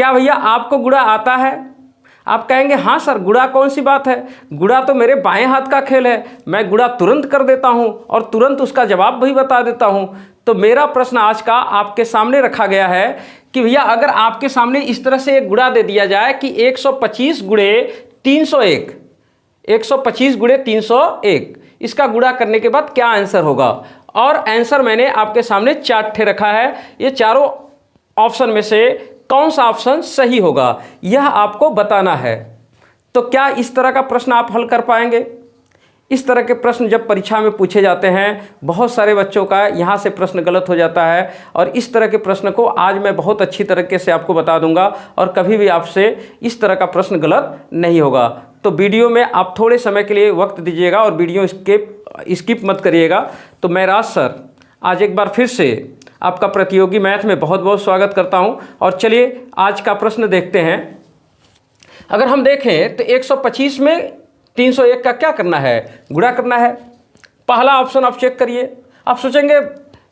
क्या भैया आपको गुणा आता है? आप कहेंगे हाँ सर, गुणा कौन सी बात है, गुणा तो मेरे बाएं हाथ का खेल है, मैं गुणा तुरंत कर देता हूँ और तुरंत उसका जवाब भी बता देता हूँ। तो मेरा प्रश्न आज का आपके सामने रखा गया है कि भैया अगर आपके सामने इस तरह से एक गुणा दे दिया जाए कि 125 गुणे 301, 125 गुणे 301, इसका गुणा करने के बाद क्या आंसर होगा। और आंसर मैंने आपके सामने 4 ठे रखा है, ये चारों ऑप्शन में से कौन सा ऑप्शन सही होगा यह आपको बताना है। तो क्या इस तरह का प्रश्न आप हल कर पाएंगे? इस तरह के प्रश्न जब परीक्षा में पूछे जाते हैं, बहुत सारे बच्चों का यहाँ से प्रश्न गलत हो जाता है और इस तरह के प्रश्न को आज मैं बहुत अच्छी तरीके से आपको बता दूंगा और कभी भी आपसे इस तरह का प्रश्न गलत नहीं होगा। तो वीडियो में आप थोड़े समय के लिए वक्त दीजिएगा और वीडियो स्किप मत करिएगा। तो मैं राज सर आज एक बार फिर से आपका प्रतियोगी मैथ में बहुत बहुत स्वागत करता हूं और चलिए आज का प्रश्न देखते हैं। अगर हम देखें तो 125 में 301 का क्या करना है, गुणा करना है। पहला ऑप्शन आप चेक करिए। आप सोचेंगे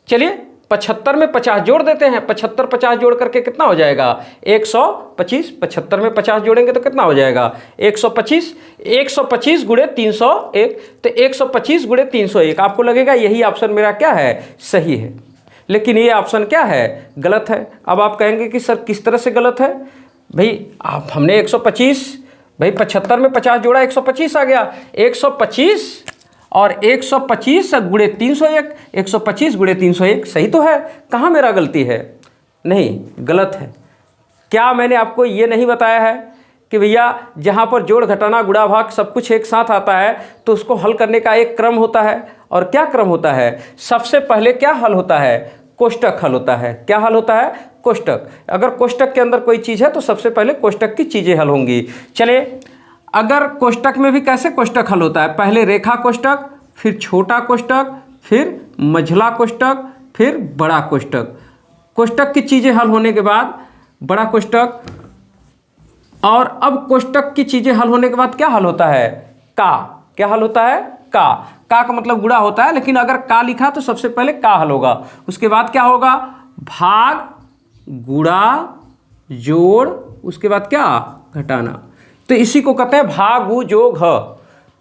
चलिए 75 में 50 जोड़ देते हैं, 75 50 जोड़ करके कितना हो जाएगा 125, 75 में 50 जोड़ेंगे तो कितना हो जाएगा 125, 125 गुणे 301, तो 125 गुणे 301 आपको लगेगा यही ऑप्शन मेरा क्या है, सही है। लेकिन ये ऑप्शन क्या है, गलत है। अब आप कहेंगे कि सर किस तरह से गलत है भाई, आप हमने 125 भाई 75 में 50 जोड़ा 125 आ गया, 125 और 125 गुणे 301, 125 गुणे 301 सही तो है, कहाँ मेरा गलती है, नहीं गलत है। क्या मैंने आपको ये नहीं बताया है कि भैया जहाँ पर जोड़ घटाना गुणा भाग सब कुछ एक साथ आता है तो उसको हल करने का एक क्रम होता है। और क्या क्रम होता है, सबसे पहले क्या हल होता है, कोष्टक हल होता है। क्या हल होता है, कोष्टक। अगर कोष्टक के अंदर कोई चीज़ है तो सबसे पहले कोष्टक की चीज़ें हल होंगी। चलिए अगर कोष्टक में भी कैसे कोष्टक हल होता है, पहले रेखा कोष्टक, फिर छोटा कोष्टक, फिर मझला कोष्टक, फिर बड़ा कोष्टक। कोष्टक की चीज़ें हल होने के बाद बड़ा कोष्टक, और अब कोष्टक की चीज़ें हल होने के बाद क्या हल होता है, का। क्या हल होता है, का का मतलब गुणा होता है, लेकिन अगर का लिखा तो सबसे पहले का हल होगा। उसके बाद क्या होगा, भाग, गुणा, जोड़, उसके बाद क्या, घटाना। तो इसी को कहते हैं भागु जोग ह,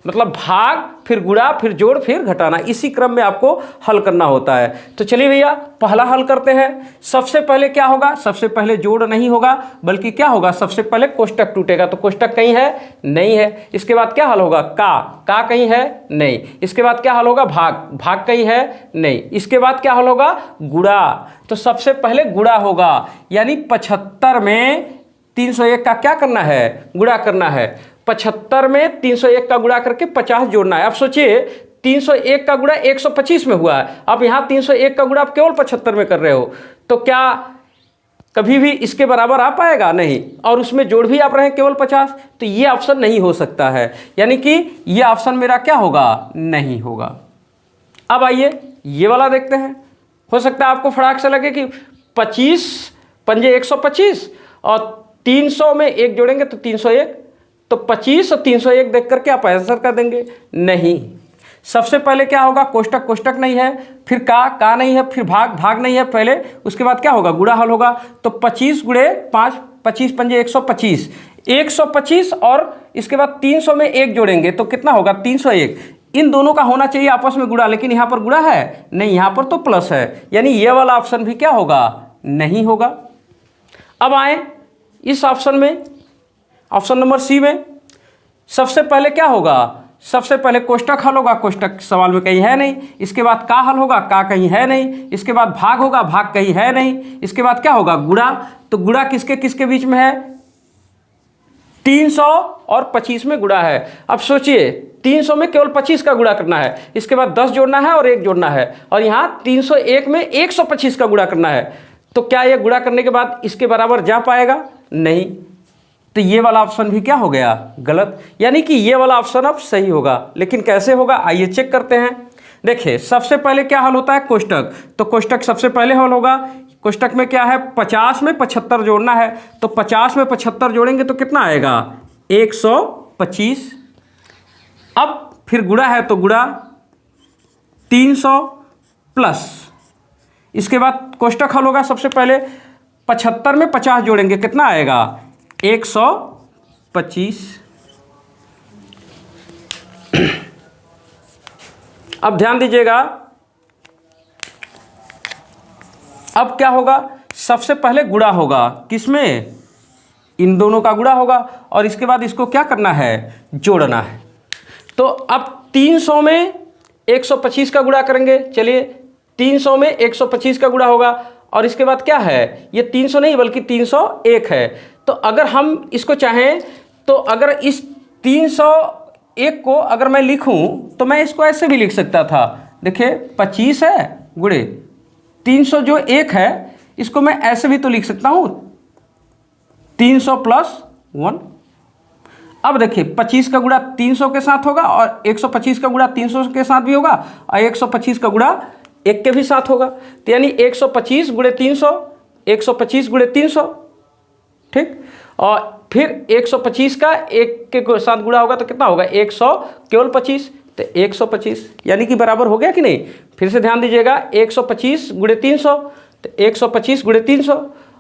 मतलब भाग फिर गुणा फिर जोड़ फिर घटाना, इसी क्रम में आपको हल करना होता है। तो चलिए भैया पहला हल करते हैं। सबसे पहले क्या होगा, सबसे पहले जोड़ नहीं होगा बल्कि क्या होगा, सबसे पहले कोष्टक टूटेगा। तो कोष्टक कहीं है, नहीं है। इसके बाद क्या हल होगा, का कहीं है, नहीं। इसके बाद क्या हल होगा, भाग कहीं है, नहीं। इसके बाद क्या हल होगा, गुणा। तो सबसे पहले गुणा होगा, यानी 75 में 301 का क्या करना है, गुणा करना है। 75 में 301 का गुणा करके 50 जोड़ना है। अब सोचिए 301 का गुणा 125 में हुआ है, अब यहाँ 301 का गुणा आप केवल 75 में कर रहे हो, तो क्या कभी भी इसके बराबर आ पाएगा, नहीं। और उसमें जोड़ भी आप रहे हैं केवल 50, तो ये ऑप्शन नहीं हो सकता है, यानी कि ये ऑप्शन मेरा क्या होगा, नहीं होगा। अब आइए ये वाला देखते हैं। हो सकता है आपको फटाक से लगे कि 25 पंजे 125 और 300 में 1 जोड़ेंगे तो 301, तो 25 और 301 देख करके आप आंसर कर देंगे, नहीं। सबसे पहले क्या होगा, कोष्टक नहीं है, फिर का नहीं है, फिर भाग नहीं है पहले, उसके बाद क्या होगा, गुणा हल होगा। तो 25 गुणे 5, 25 पंजे 125, 125 और इसके बाद 300 में 1 जोड़ेंगे तो कितना होगा, 301। इन दोनों का होना चाहिए आपस में गुणा, लेकिन यहाँ पर गुणा है नहीं, यहाँ पर तो प्लस है, यानी ये वाला ऑप्शन भी क्या होगा, नहीं होगा। अब आए इस ऑप्शन में, ऑप्शन नंबर सी में। सबसे पहले क्या होगा, सबसे पहले कोष्टक हल होगा, कोष्टक सवाल में कहीं है नहीं। इसके बाद का हल होगा, का कहीं है नहीं। इसके बाद भाग होगा, भाग कहीं है नहीं। इसके बाद क्या होगा, गुणा। तो गुणा किसके किसके बीच में है, 300 और 25 में गुणा है। अब सोचिए 300 में केवल 25 का गुणा करना है, इसके बाद 10 जोड़ना है और 1 जोड़ना है, और यहाँ 301 में 125 का गुणा करना है। तो क्या ये गुणा करने के बाद इसके बराबर जा पाएगा, नहीं। तो ये वाला ऑप्शन भी क्या हो गया, गलत, यानी कि ये वाला ऑप्शन अब सही होगा। लेकिन कैसे होगा, आइए चेक करते हैं। देखिए सबसे पहले क्या हल होता है, कोष्टक। तो कोष्टक सबसे पहले हल होगा। कोष्टक में क्या है, 50 में 75 जोड़ना है, तो 50 में 75 जोड़ेंगे तो कितना आएगा, 125। अब फिर गुणा है तो गुणा 300 प्लस, इसके बाद कोष्टक हल होगा। सबसे पहले 75 में 50 जोड़ेंगे कितना आएगा 125। अब ध्यान दीजिएगा, अब क्या होगा, सबसे पहले गुणा होगा, किसमें, इन दोनों का गुणा होगा और इसके बाद इसको क्या करना है, जोड़ना है। तो अब 300 में 125 का गुणा करेंगे। चलिए 300 में 125 का गुणा होगा और इसके बाद क्या है, ये 300 नहीं बल्कि 301 है। तो अगर हम इसको चाहें तो अगर इस 301 को अगर मैं लिखूं तो मैं इसको ऐसे भी लिख सकता था, देखिए 25 है गुणे 300 जो 1 है, इसको मैं ऐसे भी तो लिख सकता हूं 300 प्लस 1। अब देखिए 25 का गुणा 300 के साथ होगा और 125 का गुणा 300 के साथ भी होगा और 125 का गुणा 1 के भी साथ होगा। तो यानी 125 गुणे 300, 125 गुणे 300, ठीक। और फिर 125 का 1 के साथ गुणा होगा तो कितना होगा 100 केवल 25, तो 125 यानी कि बराबर हो गया कि नहीं। फिर से ध्यान दीजिएगा 125 गुणे 300, तो 125 गुणे 300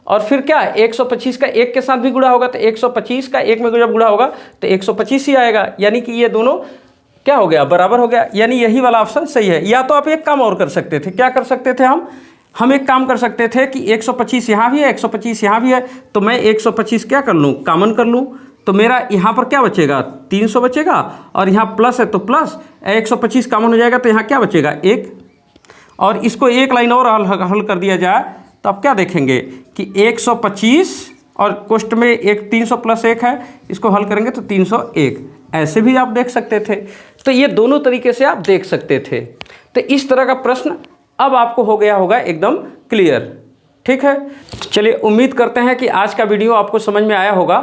और फिर क्या 125 का 1 के साथ भी गुणा होगा तो 125 का 1 में जब गुणा होगा तो 125 ही आएगा। यानी कि ये दोनों क्या हो गया, बराबर हो गया। यानी यही वाला ऑप्शन सही है। या तो आप एक काम और कर सकते थे, क्या कर सकते थे, हम एक काम कर सकते थे कि 125 यहाँ भी है 125 यहाँ भी है, तो मैं 125 क्या कर लूँ, कॉमन कर लूँ, तो मेरा यहाँ पर क्या बचेगा 300 बचेगा और यहाँ प्लस है तो प्लस 125 कॉमन हो जाएगा तो यहाँ क्या बचेगा 1। और इसको एक लाइन और हल कर दिया जाए तो आप क्या देखेंगे कि 125 और कोष्ठ में एक 300 प्लस 1 है, इसको हल करेंगे तो 301, ऐसे भी आप देख सकते थे। तो ये दोनों तरीके से आप देख सकते थे। तो इस तरह का प्रश्न अब आपको हो गया होगा एकदम क्लियर, ठीक है। चलिए उम्मीद करते हैं कि आज का वीडियो आपको समझ में आया होगा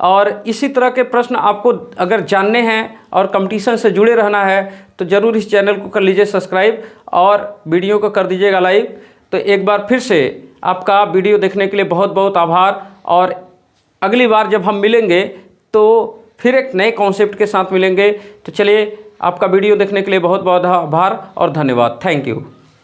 और इसी तरह के प्रश्न आपको अगर जानने हैं और कंपटीशन से जुड़े रहना है तो ज़रूर इस चैनल को कर लीजिए सब्सक्राइब और वीडियो को कर दीजिएगा लाइक। तो एक बार फिर से आपका वीडियो देखने के लिए बहुत बहुत आभार और अगली बार जब हम मिलेंगे तो फिर एक नए कॉन्सेप्ट के साथ मिलेंगे। तो चलिए आपका वीडियो देखने के लिए बहुत बहुत आभार और धन्यवाद। Thank you.